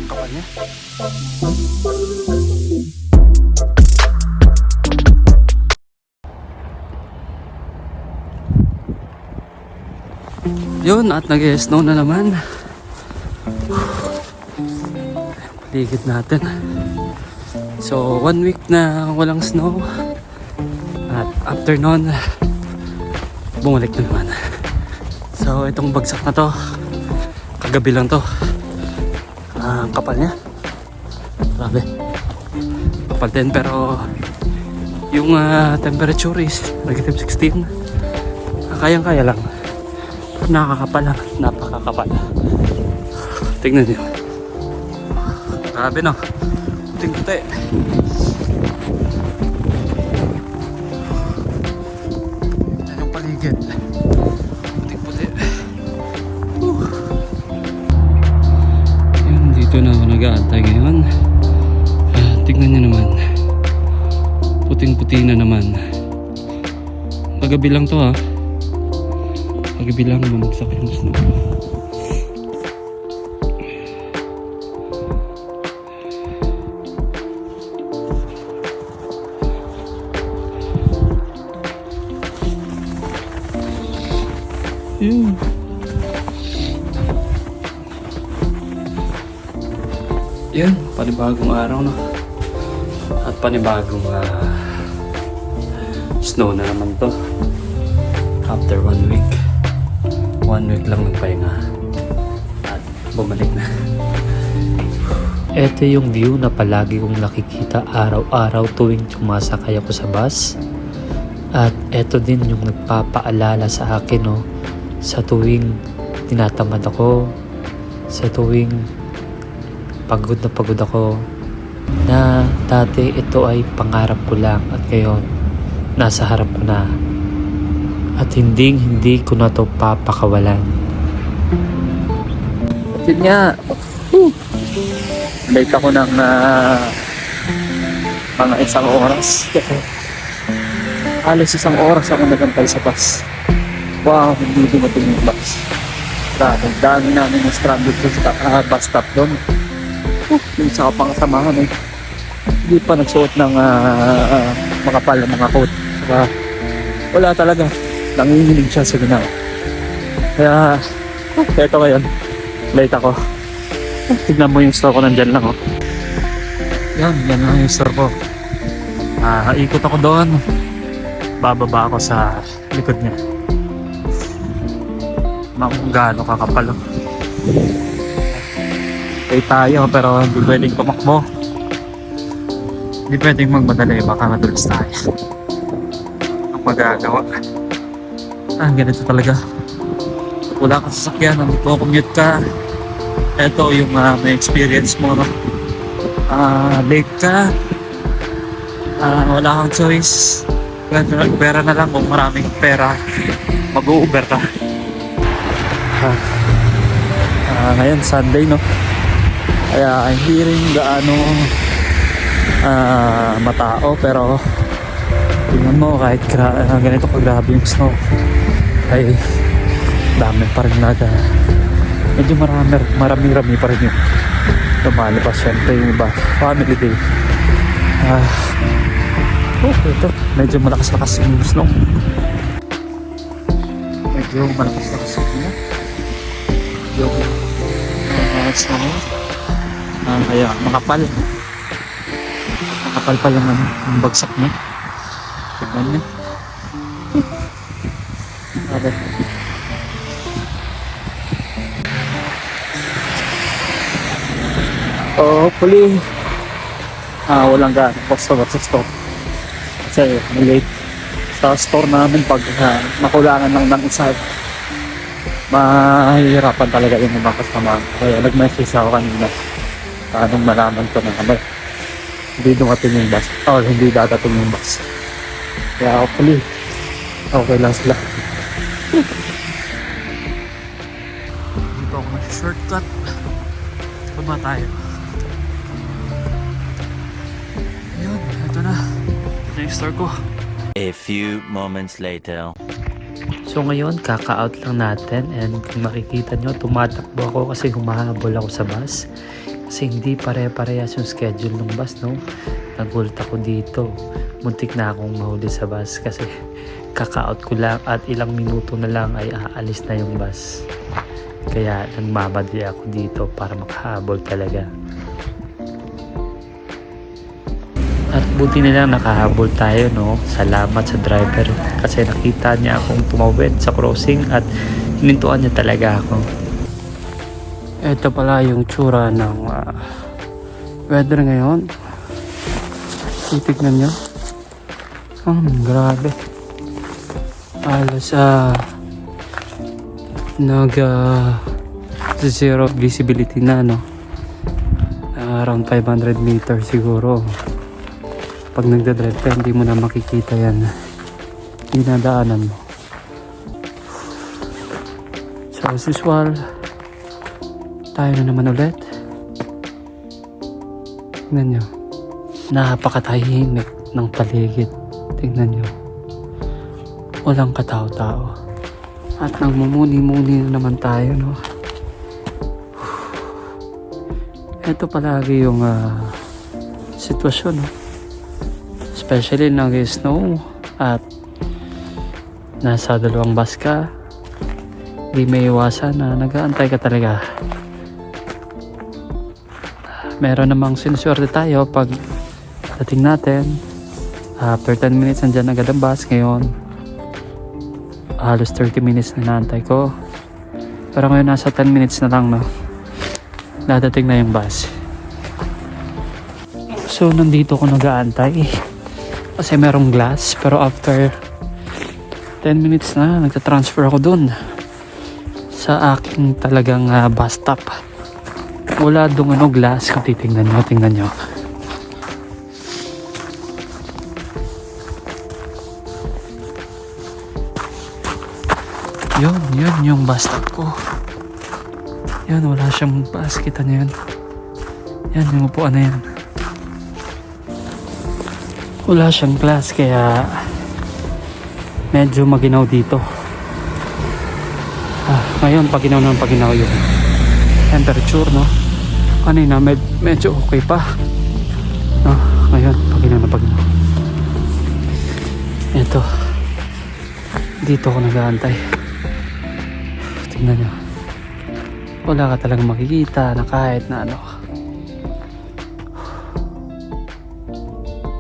Kapal niya. Yun, at nag-snow na naman. Paligid natin. So 1 week na walang snow. At after nun, bumalik na naman. So itong bagsak na to, kagabi lang to. Ang kapal niya. Grabe. Kapal din, pero yung temperature is negative 16. Kayang-kaya lang. Nakakapal lang. Napakakapal. Tingnan niyo. Grabe no. Puting-puti. Yan yung paligid. Puting-puti. Yan, dito na ako nag-aantay ngayon. Tingnan niyo naman. Puting-puti na naman. Pagabi lang to ha. Pagabi lang bumagsak yung snow. Yun. Yan, panibagong araw na. At panibagong snow na naman to. After 1 week. 1 week lang nagpahinga. At bumalik na. Ito yung view na palagi kong nakikita araw-araw tuwing sumasakay ako sa bus. At ito din yung nagpapaalala sa akin sa tuwing tinatamad ako, sa tuwing pagod ako, na dati ito ay pangarap ko lang at ngayon nasa harap ko na. At hindi ko na to papakawalan. Yun nga. Late ako ng mga 1 oras. Alos 1 oras ako nagantay sa bus. Wow, hindi dumating yung bus. Grabe, dami namin yung stranded sa bus stop doon. Yung isa ka pang kasamahan hindi pa nagsuot ng makapal na mga coat. Saka wala talaga. Nanginginig siya sa ginawa. Kaya eto ngayon, late ako. Tignan mo yung store ko, nandyan lang yan lang yung store ko. Ikot ako doon, bababa ako sa likod niya. Kung gaano kakapal late tayo, pero hindi pwedeng tumakbo, hindi pwedeng magmadali, baka madulas tayo. Ang magagawa, ganito talaga. Wala kang sasakyan, commute ka. Ito yung may experience mo, late ka, wala kang choice. Pera na lang, kung maraming pera, mag-u-Uber ka. Ngayon Sunday kaya hindi rin gaano matao, pero tingnan mo, kahit ganito kagrabe yung snow, ay dami pa rin medyo marami pa rin yung lumalabas. Syempre yung iba, family day. Ito, medyo malakas-lakas yung snow. Medyo malakas-lakas yung snow. Kaya makapal pa lang ang bagsak niya. Tignan niya. Hopefully walang customer sa store kasi late sa store namin. Pag makulangan lang ng isa, mahihirapan talaga yung mga customer. Kaya nag-message ako kanina, anong malaman ko na hindi dumating yung bus o hindi dadating yung bus. Kaya hopefully okay lang sila. Dito ako mag-shortcut. Baba tayo. Yun, ito na. Ito yung store ko. A few moments later. So ngayon, kaka-out lang natin and kung makikita nyo, tumatakbo ako kasi humahabol ako sa bus. Kasi hindi pare-parehas yung schedule ng bus, no? Nagulat ako dito. Muntik na akong mahuli sa bus kasi kaka-out ko lang at ilang minuto na lang ay aalis na yung bus. Kaya nagmamadali ako dito para makahabol talaga. At buti na lang nakahabol tayo, no? Salamat sa driver kasi nakita niya akong tumawid sa crossing at hinintuan niya talaga ako. Ito pala yung tsura ng weather ngayon. Titignan nyo. Grabe. Alas zero visibility na, no? Around 500 meters siguro. Pag nagdadrive ka, hindi mo na makikita yan. Dinadaanan mo. So as usual, tayo na naman ulit. Tingnan nyo. Napakatahimik ng paligid. Tingnan nyo. Walang katao-tao. At nagmumuni-muni na naman tayo, no? Ito palagi yung sitwasyon, no? Especially nag-snow at nasa dalawang bus ka, di may iwasan na nag-aantay ka talaga. Meron namang sinuswerte tayo pag dating natin, after 10 minutes nandyan agad ang bus. Ngayon halos 30 minutes na naantay ko, pero ngayon nasa 10 minutes na lang, no? Dadating na yung bus. So nandito ko nag-aantay kasi merong glass, pero after 10 minutes na nagta-transfer ako dun sa aking talagang bus stop. Wala dong glass kung titingnan nyo, tingnan nyo. Yun yung bus stop ko. Yan, wala siyang bus, kita nyo yun. Yan yung upuan na yan. Wala siyang glass kaya medyo maginaw dito. Ngayon paginaw yung temperature, no? Kanina medyo okay pa, no? Ngayon paginaw. Ito, dito ako nag-aantay. Tingnan nyo, wala ka talagang makikita na kahit na ano.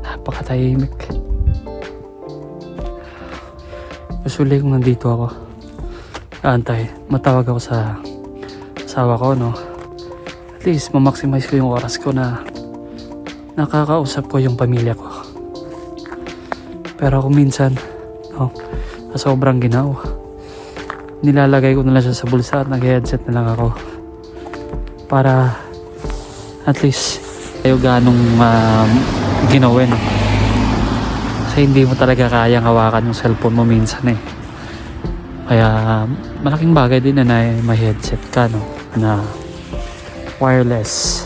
Napakatahimik. Usually kung nandito ako aantay, matawag ako sa asawa ko, no? At least ma-maximize ko yung oras ko na nakakausap ko yung pamilya ko. Pero kung minsan, no, sa sobrang ginaw, nilalagay ko na lang siya sa bulsa at nag-headset na lang ako para at least tayo ganong ginawin. Kasi hindi mo talaga kayang hawakan yung cellphone mo minsan, eh. Kaya malaking bagay din na may headset ka, no, na wireless.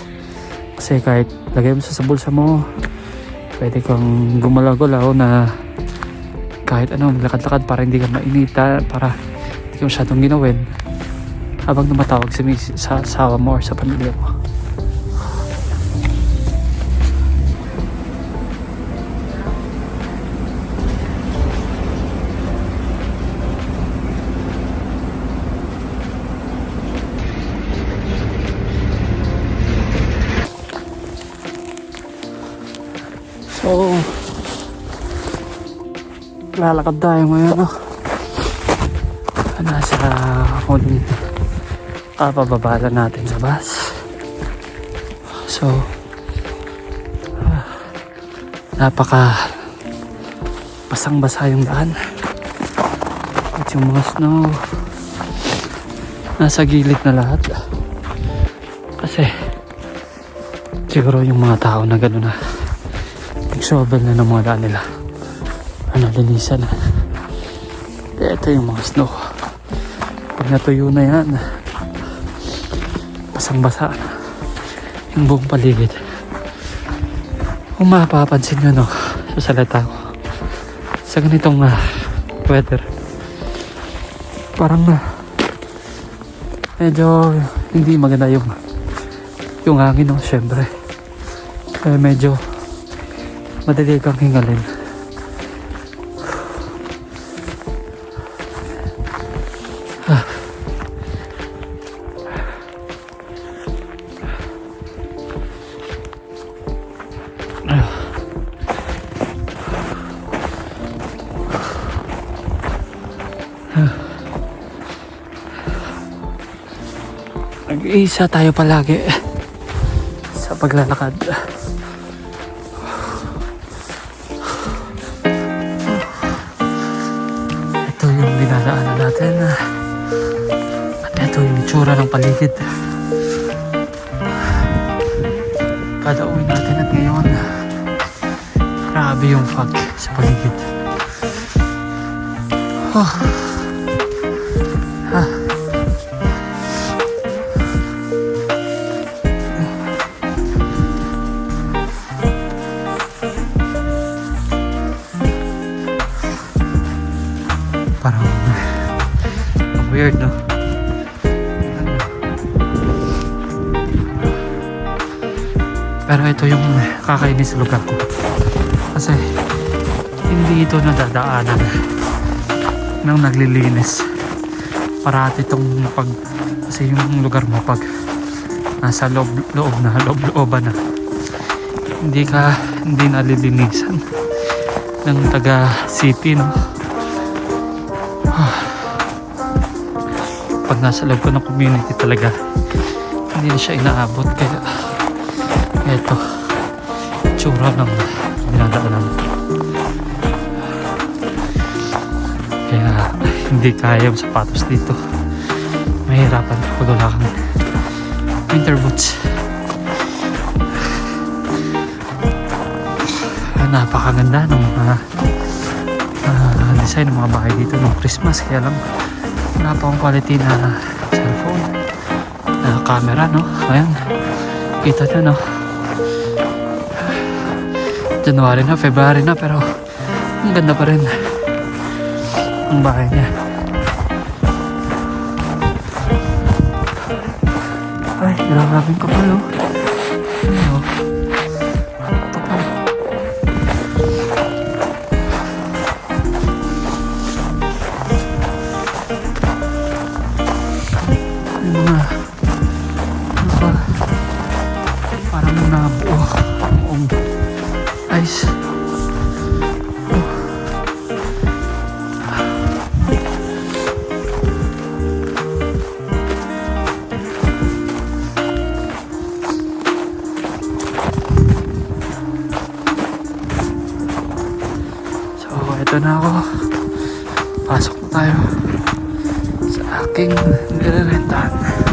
Kasi kahit lagay mo sa bulsa mo, pwede kang gumalaw-gulaw na kahit ano, maglakad-lakad para hindi ka mainita, para hindi ka masyadong ginawin habang tumatawag sa asawa mo or sa pamilya mo. So, lalakad tayo ngayon, no? Nasa huling kapababala natin sa bus. So, basang-basa yung daan. At yung mga snow nasa gilid na lahat. Kasi siguro yung mga tao na gano'n na nag-shovel na ng mga daan nila, linisan. Ito yung mga snow. Pag natuyo na yan, basang-basa yung buong paligid. Kung mapapansin nyo, no, sa salita ko, sa ganitong weather, parang medyo hindi maganda yung hangin, no? Syempre medyo madali kang hingalin. Nag-iisa tayo palagi sa paglalakad. Ito yung dinadaanan natin. At ito yung itsura ng paligid. Kada uwi natin at ngayon, grabe yung fog sa paligid. Parang weird, no? Pero ito yung kakainis sa lugar ko. Kasi hindi ito nadadaanan ng naglilinis. Parati itong kasi yung lugar mo pag nasa loob-looban na, hindi nalilinisan ng taga city, no? Pag nasa loob ko ng community talaga, hindi na siya inaabot. Kaya eto, tsura ng dinadaanan. Kaya hindi kaya yung sapatos dito. Mahirapan pag wala kang winter boots. Napakaganda ng design ng mga bahay dito ng Christmas. Kaya lang wala pa akong quality na cellphone, na camera, no? Ayan, kita nyo, no? January na, February na, pero ang ganda pa rin ang bahay niya. Ay, grabe ko pala, oh. Ano? Ito pa. Yung mga ano ba? Parang nabuo ang ice. Ito na ako. Pasok na tayo sa aking nirerentahan.